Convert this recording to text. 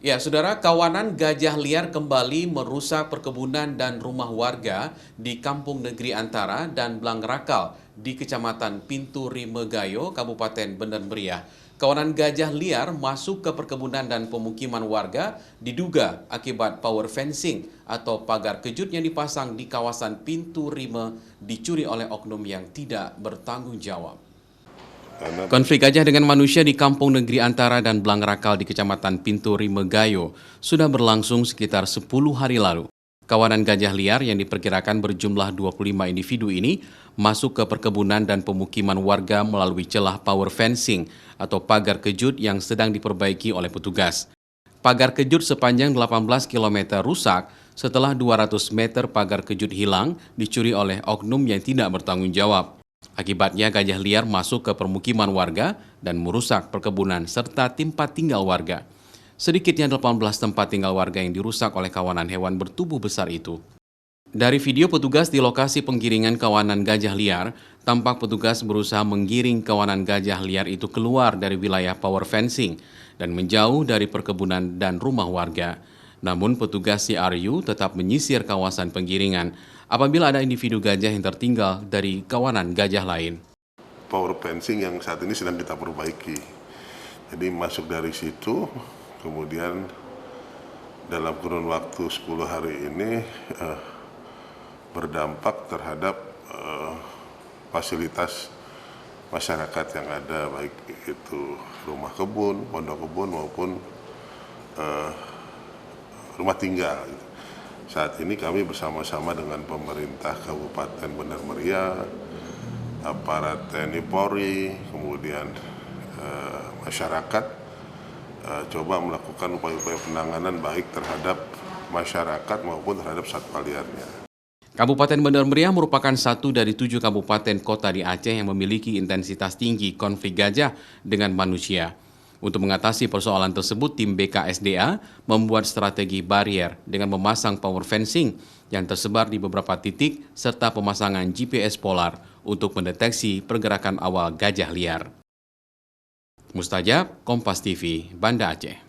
Ya, saudara, kawanan gajah liar kembali merusak perkebunan dan rumah warga di Kampung Negeri Antara dan Blangrakal di Kecamatan Pintu Rimegayo, Kabupaten Bandar Meriah. Kawanan gajah liar masuk ke perkebunan dan pemukiman warga diduga akibat power fencing atau pagar kejut yang dipasang di kawasan Pintu Rime dicuri oleh oknum yang tidak bertanggung jawab. Konflik gajah dengan manusia di Kampung Negeri Antara dan Blangrakal di Kecamatan Pintu Rimegayo sudah berlangsung sekitar 10 hari lalu. Kawanan gajah liar yang diperkirakan berjumlah 25 individu ini masuk ke perkebunan dan pemukiman warga melalui celah power fencing atau pagar kejut yang sedang diperbaiki oleh petugas. Pagar kejut sepanjang 18 km rusak setelah 200 meter pagar kejut hilang dicuri oleh oknum yang tidak bertanggung jawab. Akibatnya gajah liar masuk ke permukiman warga dan merusak perkebunan serta tempat tinggal warga. Sedikitnya 18 tempat tinggal warga yang dirusak oleh kawanan hewan bertubuh besar itu. Dari video petugas di lokasi penggiringan kawanan gajah liar, tampak petugas berusaha menggiring kawanan gajah liar itu keluar dari wilayah power fencing dan menjauh dari perkebunan dan rumah warga. Namun petugas CRU tetap menyisir kawasan penggiringan apabila ada individu gajah yang tertinggal dari kawanan gajah lain. Power fencing yang saat ini sedang kita perbaiki. Jadi masuk dari situ, kemudian dalam kurun waktu 10 hari ini berdampak terhadap fasilitas masyarakat yang ada, baik itu rumah kebun, pondok kebun maupun rumah tinggal. Saat ini kami bersama-sama dengan pemerintah Kabupaten Bandar Meriah, aparat TNI Polri, kemudian masyarakat coba melakukan upaya-upaya penanganan baik terhadap masyarakat maupun terhadap satwa liarnya. Kabupaten Bandar Meriah merupakan satu dari 7 kabupaten kota di Aceh yang memiliki intensitas tinggi konflik gajah dengan manusia. Untuk mengatasi persoalan tersebut, tim BKSDA membuat strategi barier dengan memasang power fencing yang tersebar di beberapa titik serta pemasangan GPS polar untuk mendeteksi pergerakan awal gajah liar. Mustajab, Kompas TV, Banda Aceh.